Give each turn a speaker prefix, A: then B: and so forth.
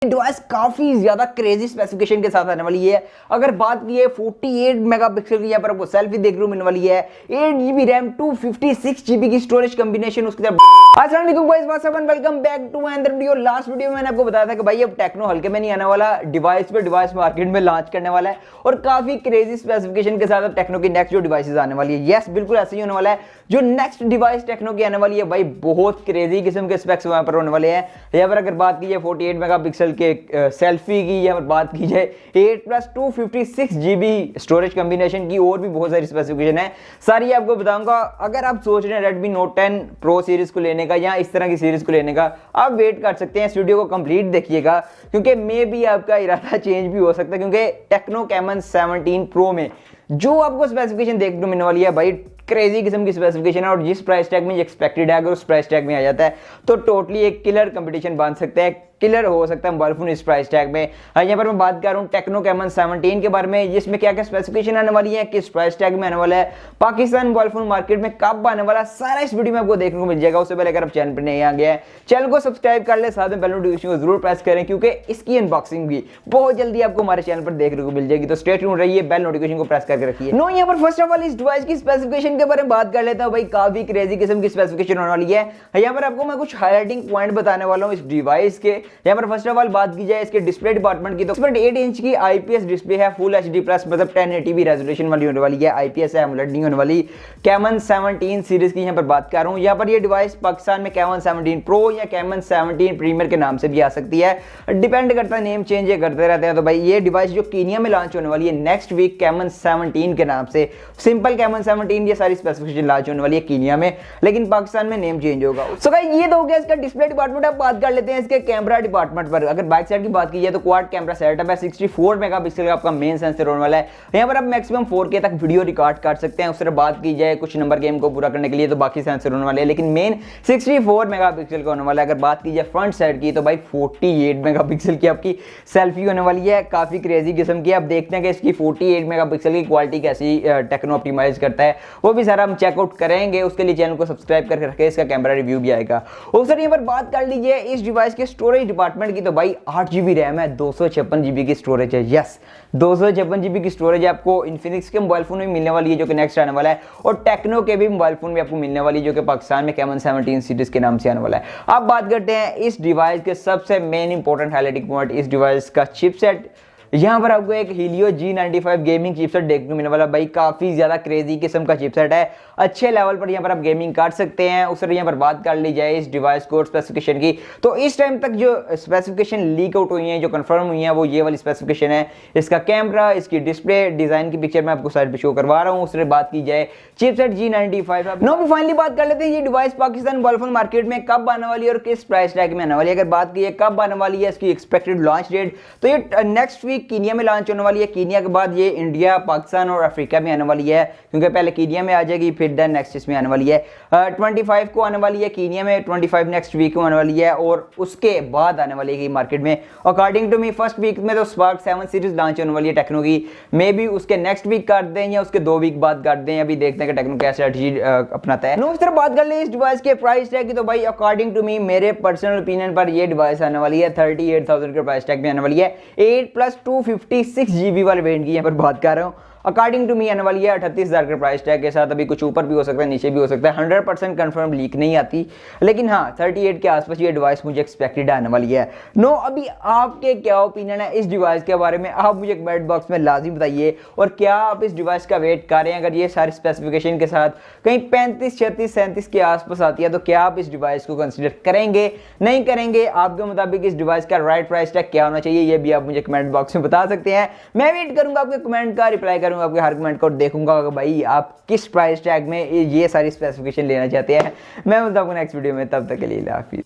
A: Device काफी ज्यादा crazy specification के साथ आने वाली है। अगर बात की है 48 मेगापिक्सल की, यहाँ पर आपको सेल्फी देखने को मिलने वाली है, 8GB रैम, 256GB की स्टोरेज कॉम्बिनेशन उसके साथ। अस्सलाम वालेकुम guys, welcome back to another video. Last video में मैंने आपको बताया था कि भाई अब टेक्नो हल्के में नहीं आने वाला, डिवाइस पे डिवाइस मार्केट में लॉन्च करने वाला है और काफी क्रेजी स्पेसिफिकेशन के साथ अब टेक्नो की नेक्स्ट जो डिवाइसेस आने वाली है, यस बिल्कुल ऐसे ही होने वाला है। जो नेक्स्ट डिवाइस टेक्नो की आने वाली है भाई बहुत क्रेजी किस्म के स्पेक्स वहां पर होने वाले हैं। यहाँ पर अगर बात की जाए 48 मेगापिक्सल के सेल्फी की, यहाँ पर बात की जाए 8+256GB स्टोरेज कॉम्बिनेशन की, और भी बहुत सारी स्पेसिफिकेशन है, सारी आपको बताऊंगा। अगर आप सोच रहे हैं Redmi Note 10 Pro सीरीज को लेने का या इस तरह की सीरीज को लेने का, आप वेट कर सकते हैं, इस वीडियो को कंप्लीट देखिएगा क्योंकि मे भी आपका इरादा चेंज भी हो सकता है, क्योंकि टेक्नो कैमन 17 Pro में जो आपको स्पेसिफिकेशन देखने को मिलने वाली है भाई क्रेजी किस्म की स्पेसिफिकेशन है। और जिस प्राइस टैग में एक्सपेक्टेड है, अगर उस प्राइस टैग में आ जाता है तो टोटली एक किलर कंपटीशन बन सकता है, किलर हो सकता है मोबाइल फोन इस प्राइस टैग में। यहाँ पर मैं बात कर रहा हूँ टेक्नो कैमन 17 के बारे में, जिसमें क्या क्या स्पेसिफिकेशन आने वाली है, किस प्राइस टैग में आने वाला है, पाकिस्तान मोबाइल फोन मार्केट में कब आने वाला, सारा इस वीडियो में आपको देखने को मिल जाएगा। उससे पहले अगर आप चैनल पर नहीं आ गया है, चैनल को सब्सक्राइब कर ले, साथ में बेल नोटिफिकेशन को जरूर प्रेस करें क्योंकि इसकी अनबॉक्सिंग भी बहुत जल्दी आपको हमारे चैनल पर देखने को मिल जाएगी। तो स्टे ट्यून्ड रहिए, बेल नोटिफिकेशन को प्रेस करके रखिए। नो, यहाँ पर फर्स्ट ऑफ ऑल इस डिवाइस की स्पेसिफिकेशन के बारे में बात कर लेता हूं भाई, काफी क्रेजी किस्म की स्पेसिफिकेशन होने वाली है। यहाँ पर आपको मैं कुछ हाईलाइटिंग पॉइंट बताने वाला हूँ इस डिवाइस के। यहाँ पर फर्स्ट ऑफ ऑल बात की जाए इसके डिस्प्ले डिपार्टमेंट की, तो 8 इंच की आईपीएस डिस्प्ले है, फुल एचडी प्लस मतलब 1080p रेजोल्यूशन वाली होने वाली है, आईपीएस है, एमोलेड नहीं होने वाली। कैमन 17 सीरीज की यहाँ पर बात कर रहा हूँ। यहाँ पर ये डिवाइस पाकिस्तान में कैमन 17 प्रो या कैमन 17 प्रीमियर के नाम से भी आ सकती है, डिपेंड करता है, नेम चेंज करते रहते हैं। तो भाई ये डिवाइस जो कीनिया में लॉन्च होने वाली है नेक्स्ट वीक कैमन 17 के नाम से, सिंपल कैमन 17, ये सारी स्पेसिफिकेशन लॉन्च होने वाली है कीनिया में, लेकिन पाकिस्तान में नेम चेंज होगा। सो गाइस ये तो हो गया इसका डिस्प्ले डिपार्टमेंट। अब बात कर लेते हैं इसके कैमरा डिपार्टमेंट पर। अगर बैक साइड की बात की जाए तो क्वाड कैमरा सेटअप है, 64 मेगापिक्सल का आपका मेन सेंसर होने वाला है। यहाँ पर आप मैक्सिमम 4K तक वीडियो रिकॉर्ड कर सकते हैं। उससे बात की जाए कुछ नंबर गेम को पूरा करने के लिए तो बाकी सेंसर होने वाले हैं, लेकिन मेन 64 मेगापिक्सल का होने वाला है। अगर बात की जाए फ्रंट साइड की तो भाई 48 मेगापिक्सल की आपकी सेल्फी होने वाली है, काफी क्रेजी किस्म की। आप देखते हैं कि इसकी 48 मेगापिक्सल की क्वालिटी कैसी टेक्नो ऑप्टिमाइज करता है, वो भी सारा हम चेकआउट करेंगे। उसके लिए चैनल को सब्सक्राइब करके रखें, इसका कैमरा रिव्यू भी आएगा। और सर यहाँ पर बात कर लीजिए इस डिवाइस के स्टोरेज डिपार्टमेंट की, तो भाई 8GB रैम है, 256GB की स्टोरेज है। यस 256GB की स्टोरेज आपको इन्फिनिक्स के मोबाइल फोन में मिलने वाली है जो कि नेक्स्ट आने वाला है, और टेक्नो के भी मोबाइल फोन में आपको मिलने वाली है जो कि पाकिस्तान में कैमन 17 सीरीज के नाम से आने वाला है। अब बात करते हैं इस डिवाइस के सबसे मेन इंपॉर्टेंट हाइलाइटिंग पॉइंट, इस डिवाइस का चिपसेट। यहाँ पर आपको एक Helio G95 गेमिंग चिपसेट देखने को मिलने वाला भाई, काफी ज्यादा क्रेजी किस्म का चिपसेट है, अच्छे लेवल पर यहाँ पर आप गेमिंग कर सकते हैं। उससे यहाँ पर बात कर ली जाए इस डिवाइस को स्पेसिफिकेशन की, तो इस टाइम तक जो स्पेसिफिकेशन लीक आउट हुई है, जो कंफर्म हुई है, वो ये वाली स्पेसिफिकेशन है। इसका कैमरा, इसकी डिस्प्ले, डिजाइन की पिक्चर मैं आपको साइड पे शो करवा रहा हूँ। उससे बात की जाए चिपसेट G95। नो भी फाइनली बात कर लेते हैं ये device Pakistan mobile phone market में कब आने वाली है और किस प्राइस टैग में आने वाली है। अगर बात की कब आने वाली है, इसकी एक्सपेक्टेड लॉन्च डेट, तो ये नेक्स्ट वीक कीनिया में लॉन्च होने वाली है। कीनिया के बाद ये इंडिया, पाकिस्तान और अफ्रीका में आने वाली है, क्योंकि पहले कीनिया में आ जाएगी फिर देन नेक्स्ट इसमें आने वाली है। 25 को आने वाली है कीनिया में, 25 नेक्स्ट वीक को आने वाली है, और उसके बाद आने वाली है मार्केट में। According to me first week में तो स्पार्क 7 सीरीज लॉन्च होने वाली है टेक्नो की, मे बी उसके नेक्स्ट वीक कर दें या उसके 2 वीक बाद कर दें, अभी देखते हैं कि टेक्नो क्या स्ट्रेटजी अपनाता है। नो, इस तरह बात कर ले इस डिवाइस के प्राइस टैग की, तो भाई अकॉर्डिंग टू मी मेरे पर्सनल ओपिनियन पर ये डिवाइस आने वाली है 38,000 के प्राइस टैग में आने वाली है। 8+256GB वाले वेरिएंट की यहाँ पर बात कर रहा हूँ, अकॉर्डिंग टू मी आने वाली है 38,000 के प्राइस टैग के साथ। अभी कुछ ऊपर भी हो सकता है, नीचे भी हो सकता है, 100% कंफर्म लीक नहीं आती, लेकिन हाँ 38 के आसपास ये डिवाइस मुझे एक्सपेक्टेड आने वाली है। नो, अभी आपके क्या ओपिनियन है इस डिवाइस के बारे में, आप मुझे कमेंट बॉक्स में लाजिम बताइए। और क्या आप इस डिवाइस का वेट कर रहे हैं, अगर ये सारी स्पेसिफिकेशन के साथ कहीं 35, 36, 37 के आसपास आती है तो क्या आप इस डिवाइस को कंसिडर करेंगे, नहीं करेंगे? आपके मुताबिक इस डिवाइस का राइट प्राइस टैग क्या होना चाहिए, ये भी आप मुझे कमेंट बॉक्स में बता सकते हैं। मैं वेट करूंगा आपके कमेंट का, रिप्लाई आपके हर कमेंट को देखूंगा कि भाई आप किस प्राइस टैग में ये सारी स्पेसिफिकेशन लेना चाहते हैं। मैं मिलता हूं नेक्स्ट वीडियो में, तब तक के लिए हाफिज़।